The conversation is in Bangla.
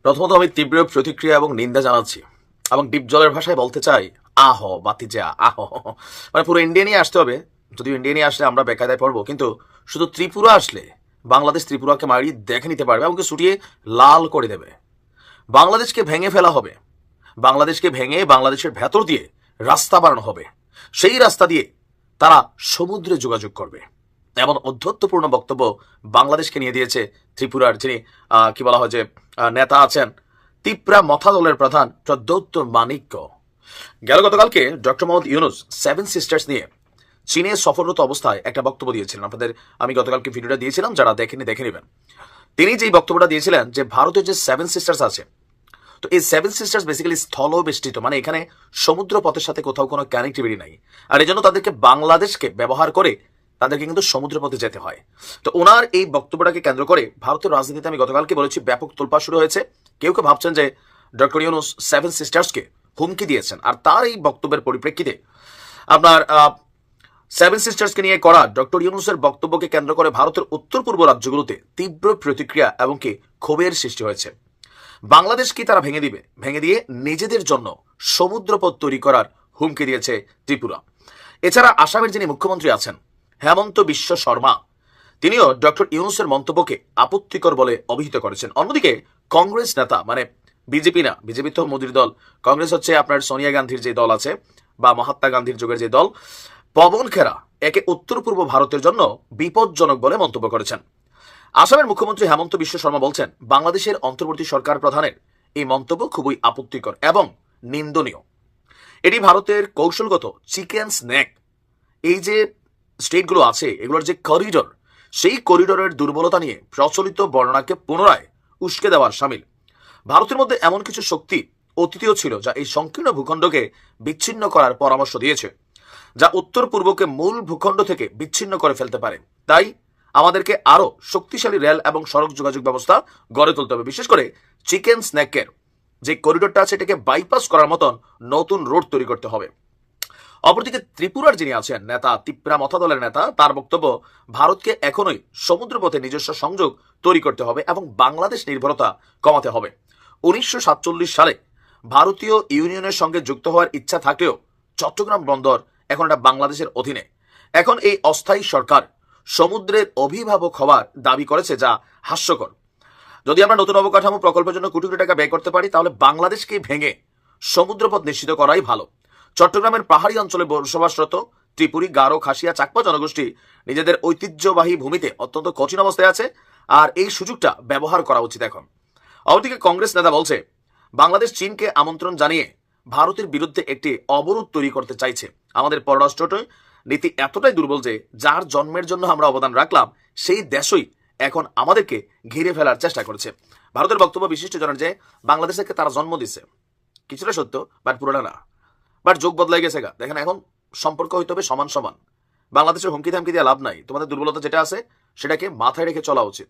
প্রথমত আমি তীব্র প্রতিক্রিয়া এবং নিন্দা জানাচ্ছি এবং ডিপ জলের ভাষায় বলতে চাই, আহ বাতি যা আহ। মানে পুরো ইন্ডিয়া নিয়ে আসতে হবে। যদিও ইন্ডিয়া নিয়ে আসলে আমরা বেকায়দায় পড়বো, কিন্তু শুধু ত্রিপুরা আসলে বাংলাদেশ ত্রিপুরাকে মারি দেখে নিতে পারবে, এমনকি ছুটিয়ে লাল করে দেবে। বাংলাদেশকে ভেঙে ফেলা হবে, বাংলাদেশকে ভেঙে বাংলাদেশের ভেতর দিয়ে রাস্তা বানানো হবে, সেই রাস্তা দিয়ে তারা সমুদ্রে যোগাযোগ করবে। এমন অধ্যত্বপূর্ণ বক্তব্য বাংলাদেশকে নিয়ে দিয়েছে ত্রিপুরার যিনি কি বলা হয় যে নেতা আছেন, তিপ্রা মথা দলের প্রধান প্রদ্যোত্ত মানিক্য। গেল গতকালকে ডক্টর মোহাম্মদ ইউনুস 7 সিস্টার্স নিয়ে চীনে সফররত অবস্থায় একটা বক্তব্য দিয়েছিলেন। আপনাদের আমি গতকালকে ভিডিওটা দিয়েছিলাম, যারা দেখেনি দেখে নেবেন। তিনি যেই বক্তব্যটা দিয়েছিলেন যে ভারতের যে 7 সিস্টার্স আছে, তো এই 7 সিস্টার্স বেসিক্যালি স্থল বেষ্টিত, মানে এখানে সমুদ্র পথের সাথে কোথাও কোনো কানেক্টিভিটি নাই, আর এই জন্য তাদেরকে বাংলাদেশকে ব্যবহার করে তাদেরকে কিন্তু সমুদ্র পথে যেতে হয়। তো ওনার এই বক্তব্যটাকে কেন্দ্র করে ভারতের রাজনীতিতে আমি গতকালকে বলেছি ব্যাপক তোলপাড় শুরু হয়েছে। কেউ কেউ ভাবছেন যে ডক্টর ইউনুস 7 সিস্টার্সকে হুমকি দিয়েছেন, আর তার এই বক্তব্যের পরিপ্রেক্ষিতে আপনার 7 সিস্টার্সকে নিয়ে করা ডক্টর ইউনুসের বক্তব্যকে কেন্দ্র করে ভারতের উত্তর পূর্ব রাজ্যগুলোতে তীব্র প্রতিক্রিয়া এবং কি ক্ষোভের সৃষ্টি হয়েছে। বাংলাদেশ কি তারা ভেঙে দিবে, ভেঙে দিয়ে নিজেদের জন্য সমুদ্রপথ তৈরি করার হুমকি দিয়েছে ত্রিপুরা। এছাড়া আসামের যিনি মুখ্যমন্ত্রী আছেন হেমন্ত বিশ্ব শর্মা, তিনিও ডক্টর ইউনুসের মন্তব্যকে আপত্তিকর বলে অভিহিত করেছেন। অন্যদিকে কংগ্রেস নেতা, মানে বিজেপি না, বিজেপি তো মোদির দল, কংগ্রেস হচ্ছে আপনার সোনিয়া গান্ধীর যে দল আছে বা মহাত্মা গান্ধীর যুগের যে দল, পবন খেরা একে উত্তর পূর্ব ভারতের জন্য বিপজ্জনক বলে মন্তব্য করেছেন। আসামের মুখ্যমন্ত্রী হেমন্ত বিশ্ব শর্মা বলছেন বাংলাদেশের অন্তর্বর্তী সরকার প্রধানের এই মন্তব্য খুবই আপত্তিকর এবং নিন্দনীয়। এটি ভারতের কৌশলগত চিকেন স্ন্যাক, এই যে স্টেটগুলো আছে এগুলোর যে করিডর, সেই করিডরের দুর্বলতা নিয়ে প্রচলিত বর্ণনাকে পুনরায় উস্কে দেওয়ার সামিল। ভারতের মধ্যে এমন কিছু শক্তি অতীতেও ছিল যা এই সংকীর্ণ ভূখণ্ডকে বিচ্ছিন্ন করার পরামর্শ দিয়েছে, যা উত্তর পূর্বকে মূল ভূখণ্ড থেকে বিচ্ছিন্ন করে ফেলতে পারে। তাই আমাদেরকে আরো শক্তিশালী রেল এবং সড়ক যোগাযোগ ব্যবস্থা গড়ে তুলতে হবে। বিশেষ করে চিকেন স্ন্যাকের যে করিডোরটা আছে এটাকে বাইপাস করার মতন নতুন রোড তৈরি করতে হবে। অপরদিকে ত্রিপুরার যিনি আছেন নেতা, তিপ্রা মথা দলের নেতা, তার বক্তব্য ভারতকে এখনোই সমুদ্রপথে নিজস্ব সংযোগ তৈরি করতে হবে এবং বাংলাদেশ নির্ভরতা কমাতে হবে। 1947 সালে ভারতীয় ইউনিয়নের সঙ্গে যুক্ত হওয়ার ইচ্ছা থাকলেও চট্টগ্রাম বন্দর এখন এটা বাংলাদেশের অধীনে। এখন এই অস্থায়ী সরকার সমুদ্রের অভিভাবক হওয়ার দাবি করেছে, যা হাস্যকর। যদি আমরা নতুন অবকাঠামো প্রকল্পের জন্য কোটি কোটি টাকা ব্যয় করতে পারি, তাহলে বাংলাদেশকে ভেঙে সমুদ্রপথ নিশ্চিত করাই ভালো। চট্টগ্রামের পাহাড়ি অঞ্চলে বসবাসরত ত্রিপুরী, গারো, খাসিয়া, চাকমা জনগোষ্ঠী নিজেদের ঐতিহ্যবাহী ভূমিতে অত্যন্ত কঠিন অবস্থায় আছে, আর এই সুযোগটা ব্যবহার করা উচিত এখন। অপরদিকে কংগ্রেস নেতা বলছে বাংলাদেশ চীনকে আমন্ত্রণ জানিয়ে ভারতের বিরুদ্ধে একটি অবরোধ তৈরি করতে চাইছে। আমাদের পররাষ্ট্র নীতি এতটাই দুর্বল যে যার জন্মের জন্য আমরা অবদান রাখলাম সেই দেশই এখন আমাদেরকে ঘিরে ফেলার চেষ্টা করছে। ভারতের বক্তব্য বিশিষ্ট জনের যে বাংলাদেশকে তারা জন্ম দিচ্ছে, কিছুটা সত্য বাট পুরোটা না, বাট যোগ বদলাই গেছে গা। দেখেন এখন সম্পর্ক হইতে হবে সমান সমান। বাংলাদেশের হুমকি ধামকি দিয়ে লাভ নাই, তোমাদের দুর্বলতা যেটা আছে সেটাকে মাথায় রেখে চলা উচিত।